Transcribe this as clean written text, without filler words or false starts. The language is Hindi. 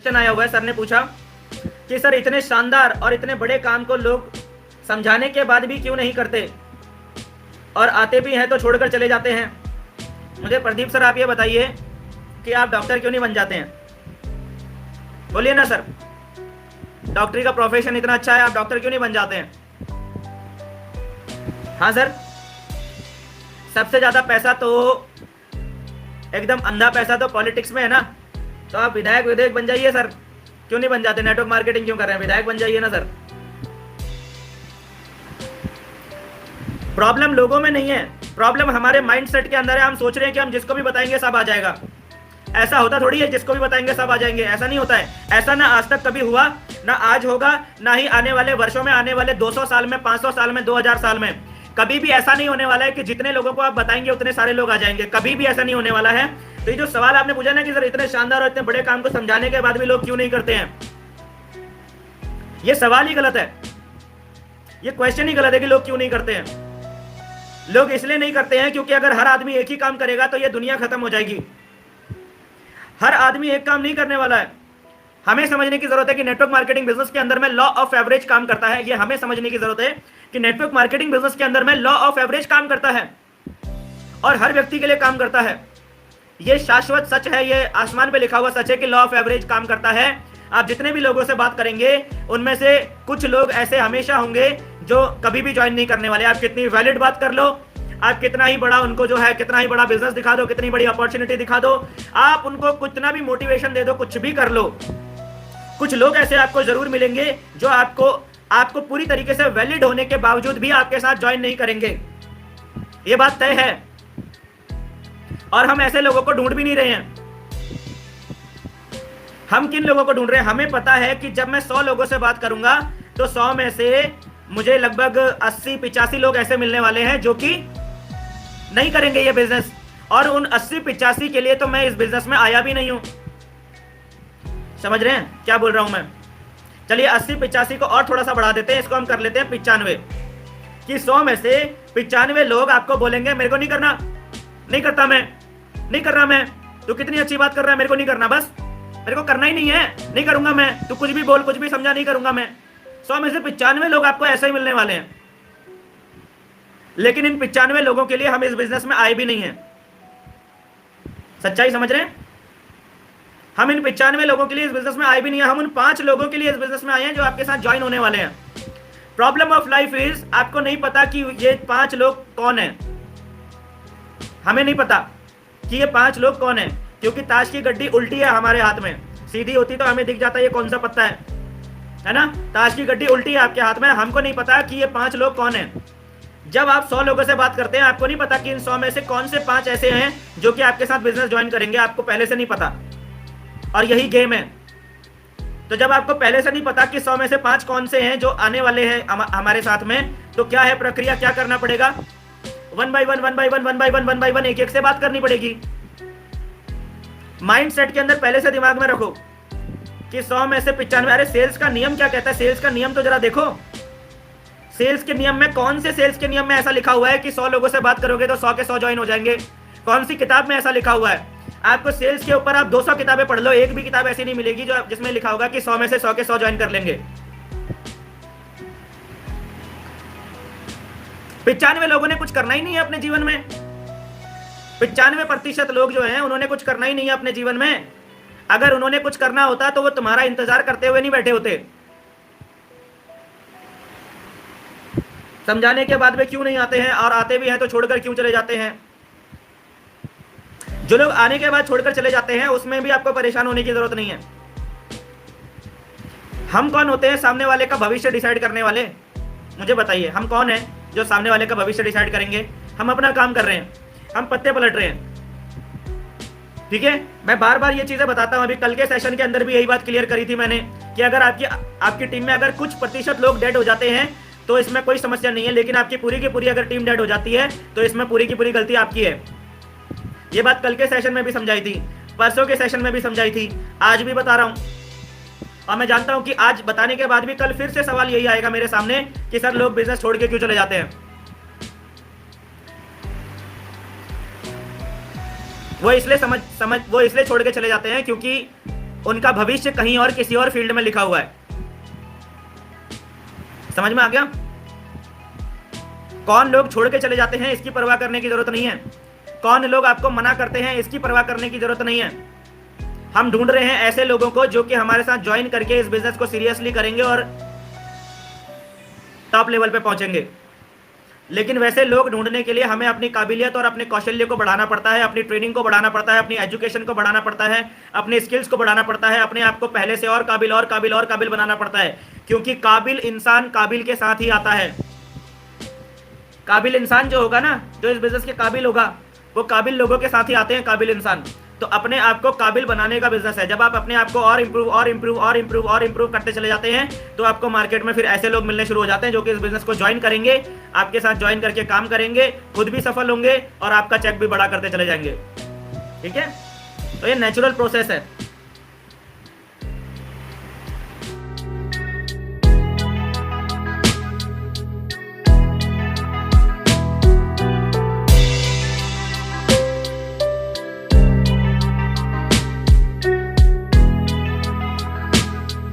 क्वेश्चन आया हुआ है, सर ने पूछा कि सर इतने शानदार और इतने बड़े काम को लोग समझाने के बाद भी क्यों नहीं करते, और आते भी हैं तो छोड़कर चले जाते हैं। मुझे प्रदीप सर आप ये बताइए कि आप डॉक्टर क्यों नहीं बन जाते हैं? बोलिए ना सर, डॉक्टरी का प्रोफेशन इतना अच्छा है, आप डॉक्टर क्यों नहीं बन जाते हैं? हाँ सर, सबसे ज्यादा पैसा तो एकदम अंधा पैसा तो पॉलिटिक्स में है ना, तो आप विधायक बन जाइए सर, क्यों नहीं बन जाते? नेटवर्क मार्केटिंग क्यों कर रहे हैं? विधायक बन जाइए ना सर। प्रॉब्लम लोगों में नहीं है, प्रॉब्लम हमारे माइंडसेट के अंदर है। हम सोच रहे हैं कि हम जिसको भी बताएंगे सब आ जाएगा। ऐसा होता थोड़ी है जिसको भी बताएंगे सब आ जाएंगे, ऐसा नहीं होता है। ऐसा ना आज तक कभी हुआ, ना आज होगा, ना ही आने वाले वर्षों में, आने वाले 200 साल में, 500 साल में, 2000 साल में कभी भी ऐसा नहीं होने वाला है कि जितने लोगों को आप बताएंगे उतने सारे लोग आ जाएंगे। कभी भी ऐसा नहीं होने वाला है। तो ये जो सवाल आपने पूछा ना कि सर इतने शानदार और इतने बड़े काम को समझाने के बाद भी लोग क्यों नहीं करते हैं, ये सवाल ही गलत है, ये क्वेश्चन ही गलत है कि लोग क्यों नहीं करते हैं। लोग इसलिए नहीं करते हैं क्योंकि अगर हर आदमी एक ही काम करेगा तो ये दुनिया खत्म हो जाएगी। हर आदमी एक काम नहीं करने वाला है। हमें समझने की जरूरत है कि नेटवर्क मार्केटिंग बिजनेस के अंदर में लॉ ऑफ एवरेज काम करता है। ये हमें समझने की जरूरत है कि नेटवर्क मार्केटिंग बिजनेस के अंदर में लॉ ऑफ एवरेज काम करता है और हर व्यक्ति के लिए काम करता है। ये शाश्वत सच है, ये आसमान पे लिखा हुआ सच है कि लॉ ऑफ एवरेज काम करता है। आप जितने भी लोगों से बात करेंगे उनमें से कुछ लोग ऐसे हमेशा होंगे जो कभी भी ज्वाइन नहीं करने वाले। आप कितनी वैलिड बात कर लो, आप कितना ही बड़ा उनको जो है, कितना ही बड़ा बिजनेस दिखा दो, कितनी बड़ी अपॉर्चुनिटी दिखा दो, आप उनको कितना भी मोटिवेशन दे दो, कुछ भी कर लो, कुछ लोग ऐसे आपको जरूर मिलेंगे जो आपको पूरी तरीके से वैलिड होने के बावजूद भी आपके साथ ज्वाइन नहीं करेंगे। ये बात तय है और हम ऐसे लोगों को ढूंढ भी नहीं रहे हैं। हम किन लोगों को ढूंढ रहे हैं? हमें पता है कि जब मैं 100 लोगों से बात करूंगा तो 100 में से मुझे लगभग 80-85 लोग ऐसे मिलने वाले हैं जो कि नहीं करेंगे ये बिजनेस, और उन 80-85 के लिए तो मैं इस बिजनेस में आया भी नहीं हूं। समझ रहे हैं क्या बोल रहा हूं मैं? चलिए 80-85 को और थोड़ा सा बढ़ा देते हैं, इसको हम कर लेते हैं 95, कि 100 में से 95 लोग आपको बोलेंगे मेरे को नहीं करना, नहीं करता, मैं नहीं कर रहा, मैं तू कितनी अच्छी बात कर रहा है, मेरे को नहीं करना, बस मेरे को करना ही नहीं है, नहीं करूंगा मैं, तू कुछ भी बोल, कुछ भी समझा, नहीं करूंगा मैं। 100 में से 95 लोग आपको ऐसे ही मिलने वाले हैं। लेकिन इन 95 लोगों के लिए हम इस बिजनेस में आए भी नहीं हैं। सच्चाई समझ रहे हैं? हम इन 95 लोगों के लिए इस बिजनेस में आए भी नहीं है। हम उन 5 लोगों के लिए इस बिजनेस में आए हैं जो आपके साथ ज्वाइन होने वाले हैं। प्रॉब्लम ऑफ लाइफ इज आपको नहीं पता कि ये 5 लोग कौन है। हमें नहीं पता कि ये 5 लोग कौन है, क्योंकि ताश की गड्डी उल्टी है हमारे हाथ में, सीधी होती तो हमें दिख जाता ये कौन सा पत्ता है ना? ताश की गड्डी उल्टी है आपके हाथ में, हमको नहीं पता कि ये 5 लोग कौन है। जब आप 100 लोगों से बात करते हैं आपको नहीं पता कि इन 100 में से कौन से 5 ऐसे हैं जो कि आपके साथ बिजनेस ज्वाइन करेंगे, आपको पहले से नहीं पता। और यही गेम है। तो जब आपको पहले से नहीं पता कि 100 में से 5 कौन से हैं जो आने वाले हैं हमारे साथ में, तो क्या है प्रक्रिया, क्या करना पड़ेगा? 1 by 1 एक से बात करनी पड़ेगी। माइंड सेट के अंदर पहले से दिमाग में रखो कि 100 में से 95। अरे सेल्स का नियम क्या कहता है? सेल्स का नियम तो जरा देखो। सेल्स के नियम में कौन से सेल्स के नियम में ऐसा लिखा हुआ है कि 100 लोगों से बात करोगे तो 100 के 100 ज्वाइन हो जाएंगे? कौन सी किताब में ऐसा लिखा हुआ है? आपको सेल्स के ऊपर आप 200 किताबें पढ़ लो, एक भी किताब ऐसी नहीं मिलेगी जो जिसमें लिखा होगा कि 100 में से 100 के 100 ज्वाइन कर लेंगे। 95 लोगों ने कुछ करना ही नहीं है अपने जीवन में। 95% लोग जो हैं उन्होंने कुछ करना ही नहीं है अपने जीवन में। अगर उन्होंने कुछ करना होता तो वो तुम्हारा इंतजार करते हुए नहीं बैठे होते। समझाने के बाद वे क्यों नहीं आते हैं, और आते भी हैं तो छोड़कर क्यों चले जाते हैं? जो लोग आने के बाद छोड़कर चले जाते हैं उसमें भी आपको परेशान होने की जरूरत नहीं है। हम कौन होते हैं सामने वाले का भविष्य डिसाइड करने वाले? मुझे बताइए, हम कौन हैं जो सामने वाले का भविष्य डिसाइड करेंगे? हम अपना काम कर रहे हैं, हम पत्ते पलट रहे हैं। ठीक है, मैं बार बार ये चीजें बताता हूं। अभी कल के सेशन के अंदर भी यही बात क्लियर करी थी मैंने कि अगर आपकी टीम में अगर कुछ प्रतिशत लोग डेड हो जाते हैं तो इसमें कोई समस्या नहीं है, लेकिन आपकी पूरी की पूरी अगर टीम डेड हो जाती है तो इसमें पूरी की पूरी गलती आपकी है। ये बात कल के सेशन में भी समझाई थी, परसों के सेशन में भी समझाई थी, आज भी बता रहा हूं। और मैं जानता हूं कि आज बताने के बाद भी कल फिर से सवाल यही आएगा मेरे सामने कि सर लोग बिजनेस छोड़ के क्यों चले जाते हैं। वो इसलिए छोड़ के चले जाते हैं क्योंकि उनका भविष्य कहीं और किसी और फील्ड में लिखा हुआ है। समझ में आ गया? कौन लोग छोड़ के चले जाते हैं इसकी परवाह करने की जरूरत नहीं है, कौन लोग आपको मना करते हैं इसकी परवाह करने की जरूरत नहीं है। हम ढूंढ रहे हैं ऐसे लोगों को जो कि हमारे साथ ज्वाइन करके इस बिजनेस को सीरियसली करेंगे और टॉप लेवल पे पहुंचेंगे। लेकिन वैसे लोग ढूंढने के लिए हमें अपनी काबिलियत और अपने कौशल्य को बढ़ाना पड़ता है, अपनी ट्रेनिंग को बढ़ाना पड़ता है, अपनी एजुकेशन को बढ़ाना पड़ता है, अपने स्किल्स को बढ़ाना पड़ता है, अपने आप को पहले से और काबिल और काबिल और काबिल बनाना पड़ता है। क्योंकि काबिल इंसान काबिल के साथ ही आता है। काबिल इंसान जो होगा ना, जो इस बिजनेस के काबिल होगा, वो काबिल लोगों के साथ ही आते हैं काबिल इंसान। तो अपने आप को काबिल बनाने का बिजनेस है। जब आप अपने आप को और इंप्रूव और इंप्रूव और इंप्रूव और इंप्रूव करते चले जाते हैं तो आपको मार्केट में फिर ऐसे लोग मिलने शुरू हो जाते हैं जो कि इस बिजनेस को ज्वाइन करेंगे, आपके साथ ज्वाइन करके काम करेंगे, खुद भी सफल होंगे और आपका चेक भी बड़ा करते चले जाएंगे। ठीक है? तो ये नेचुरल प्रोसेस है।